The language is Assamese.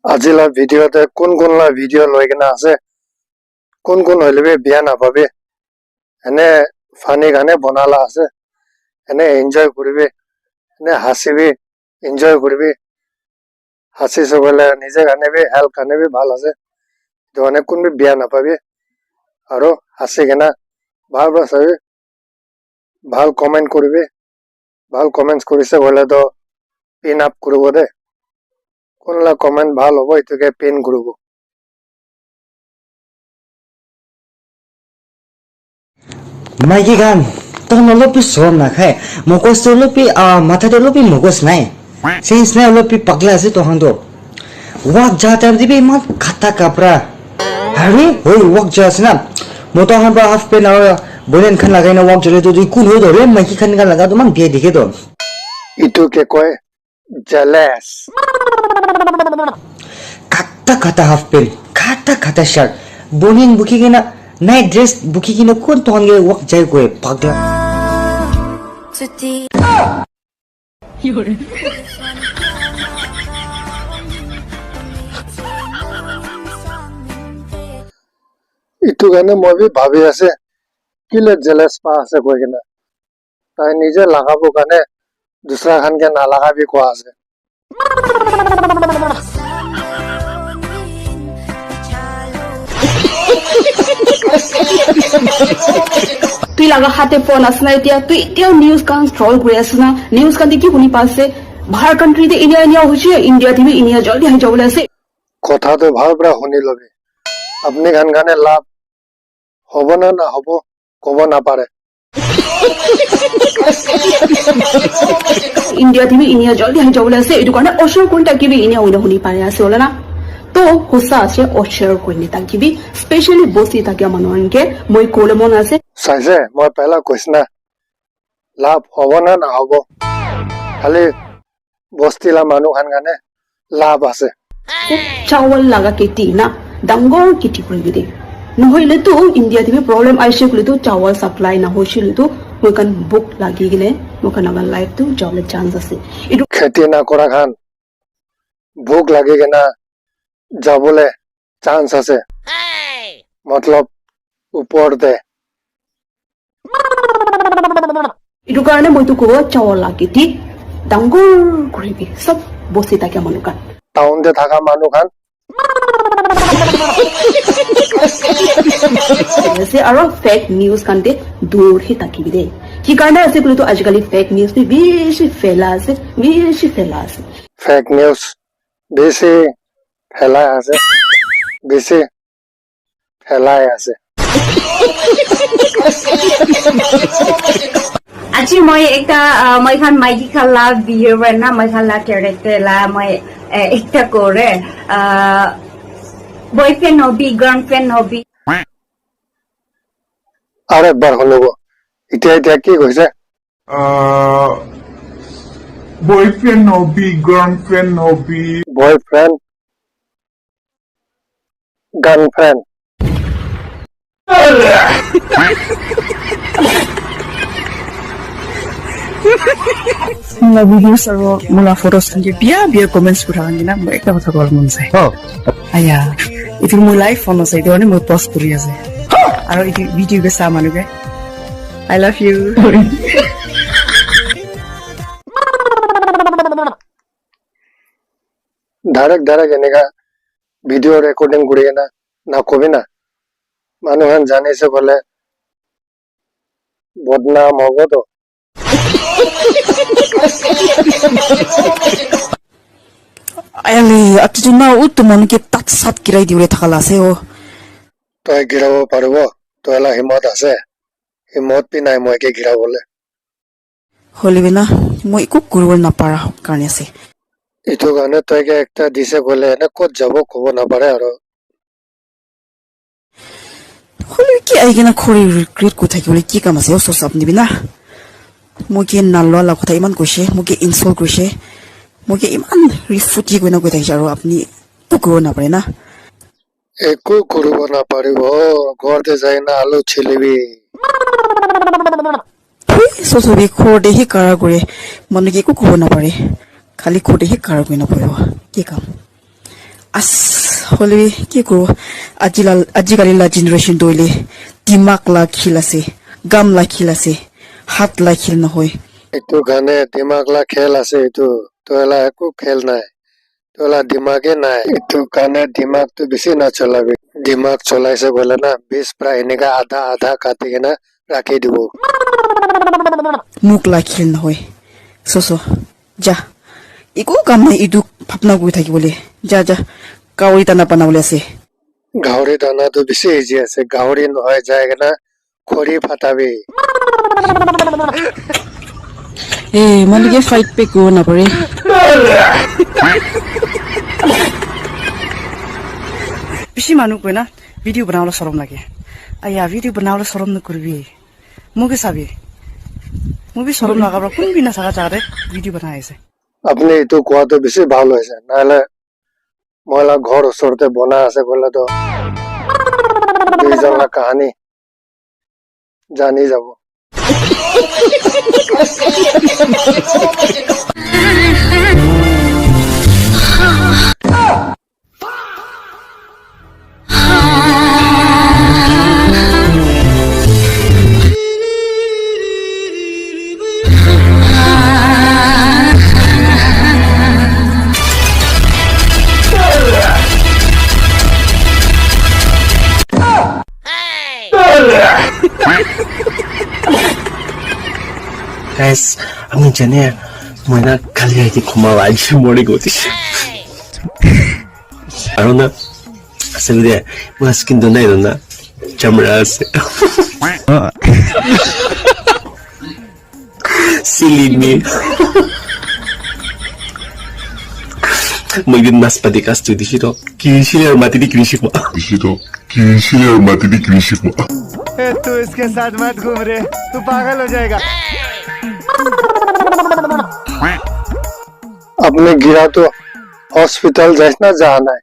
আজিলা ভিডিওতে কোন ভিডিও লৈ কিনা আছে কোন হইলে বিয়া নাপাবে এনে ফানি গানে বনালা আছে এনে এনজয় করবে এনে হাসিবি এনজয় করবি হাসি সবলে নিজে গানে বি হেল্প গানে বি ভাল আছে তো অনেক কোন বিয়া নাপাবে আর হাসি কিনা ভাল ভাল চাবি ভাল কমেন্ট করবি ভাল কমেন্টস করিছে বলে তো পিন আপ করব দে কোনলা কমেন্ট ভাল হবো এটাকে পিন করব Maiki kan, tong lopi som na khai, mokos to lopi mata to lopi mokos nai. Since na lopi pagla se to hando. Wak jata di be mat khata kapra. Hari, hoi wak jas na. Moto han ba half pen aur bolen khan lagai na wak jale to di kun ho do re maiki khan ka laga to man biye dikhe to. itu ke koi jealous Khata half pen, khata shirt. Bolen buki kena night dress buki kena kon to hange wak jai koe pagla. itu গানে মই বি ভাবি আছে কিলে জেলাস পা আছে কই কিনা তাই নিজে লাগাবো গানে দুসরা খান কে না লাগাবি কোয়া আছে তুই লাগা হাতে ফোন আস না তুই এতিয়াও নিউজ কান স্ক্রল করে আস না নিউজ কান কি শুনি পাছে বাহার কান্ট্রিতে ইন্ডিয়া হচ্ছে ইন্ডিয়া থেকে ইন্ডিয়া জলদি হাই যাবলে আছে কথা তো ভাল পৰা শুনি লবি আপনি গান গানে লাভ হব না না হব কব না পারে ইন্ডিয়া থেকে ইন্ডিয়া জলদি হাই যাবলে আছে এটু কারণে অশোর কোনটা কিবি ইন্ডিয়া হইনা শুনি পারে আছে বলে না তো হোসা আছে অশোর কোনে তাকিবি স্পেশালি বসি তাকিয়া মানুষকে মই কোলে মন আছে চাইছে মই পেলা কৈছ না লাভ হব না না হব খালি বস্তিলা মানুহ গান গানে লাভ আছে চাউল লাগা কেটি না ডাঙ্গর কেটি করবি দে নহলে তো ইন্ডিয়া থেকে প্রবলেম আইছে বলে তো চাউল সাপ্লাই না হইছিল তো মই কান বুক লাগি গেলে মই কান আমার লাইফ তো যাওয়ার চান্স আছে এটু খেতি না কৰা খান ভোক লাগে কিনা যাবলে চান্স আছে মতলব ওপৰতে এটু কারণে মই তো কব চাউল লাগে ঠিক ডাঙ্গর করবি সব বসে থাকে মানুষ কান টাউনতে থাকা মানুহ খান আর ফেক নিউজ কানতে দূর হি তাকিবি দে কি কারণে আছে বলে তো আজকাল ফেক নিউজ বেশি ফেলা আছে ফেক নিউজ বেশি ফেলাই আছে আজি মই একটা মই খান মাইকি খালা বিহেভিয়ার না মই খালা ক্যারেক্টারলা মই একটা করে বয়ফ্রেন্ড হবি গার্লফ্রেন্ড হবি আৰু একবাৰ শুনিব এতিয়া কি কৈছে boyfriend hobby, girlfriend hobby. Boyfriend girlfriend Mula videos aro mula photos kan biya comments pura kan na mo ekta kotha kol mon sai aya itu mo live phone sai done mo post kuri ase aro itu video ke sa manu ke I love you direct এনেকা ভিডিও রেকর্ডিং কৰি না কবি না মানুহে জানিছে বলে বদনাম হব তো ayali atu na ut mon ke tat sat kirai diure thakala ase o তই গিৰাব পাৰিব তই এলা হিমত আছে হিমত পি নাই মই গিৰাবলে holibe na mo iku kuribol na para karne ase এইটো কাৰণে তইকে একটা দিছে বলে এনে ক'ত যাব কব নাপাৰে আৰু holibe ki ai gena khori regret ko thaki bole ki kam ase o so sap nibi na mo ke nalwa la kotha iman koise mo ke insult koise mo ke iman refuti ko na ko thaki aro apni to ko na pare na একো কৰিব নাপাৰিব ঘৰতে যাই না আলু ছিলিবি so bi khode hi kara kore manu ke ko ko na pare খালি কোটে হি কার কইনা পড়ো কি কাম আস হলে কি করো আজিকালিলা জেনারেশন দইলে দিমাগ লা খিল আছে গাম লা খিল আছে হাত লা খিল নহয় এইটো কাৰণে দিমাগ লা খেল আছে এইটো তোলা একো খেল নাই তোলা দিমাগে নাই এইটো কাৰণে দিমাগটো বেছি নচলাবি দিমাগ চলাইছে বোলে না বিষ প্ৰায় এনেকা আধা আধা কাটি কিনে ৰাখি দিব মুখ লা খিল নহয় চ যা একো কাম নাই ইটো ভাবনা কৰি থাকিবলৈ যা যা কাউৰী টানা পানাবলৈ আছে গাহৰি দানাটো বেছি ইজি আছে গাহৰি নহয় যায় কিনে খৰি ফাটাবি এ মালিকে ফাইট পে কৰিব নাপাৰে বেছি মানুহ কয় না ভিডিঅ' বনাবলৈ চৰম লাগে আয়া ভিডিঅ' বনাবলৈ চৰম নকৰিবি মোকে চাবি মোক বি চৰম লগাব কোনবিনা চাগা জাগাতে ভিডিঅ' বনাই আছে আপুনি এইটো কোৱাটো বেছি ভাল হৈছে নহলে মহিলা ঘৰ ওচৰতে বনাই আছে বোলেতো দুইজনৰ কাহানী জানি যাব Guys, আমি জানে মই না কালি আহি ঘুমাব আজি মৰি গৈছে আৰু না আচলতে মোৰ স্কিনটো নাই না চামৰা আছে চিলিনি মই দিন মাছ পাতি কাজ তুই দিছি তো কিনছিলে আৰু মাটি দি কিনিছি तू इसके साथ मत घूम रे तू पागल हो जाएगा আপনি गिरा तो हॉस्पिटल जाइस ना जाना है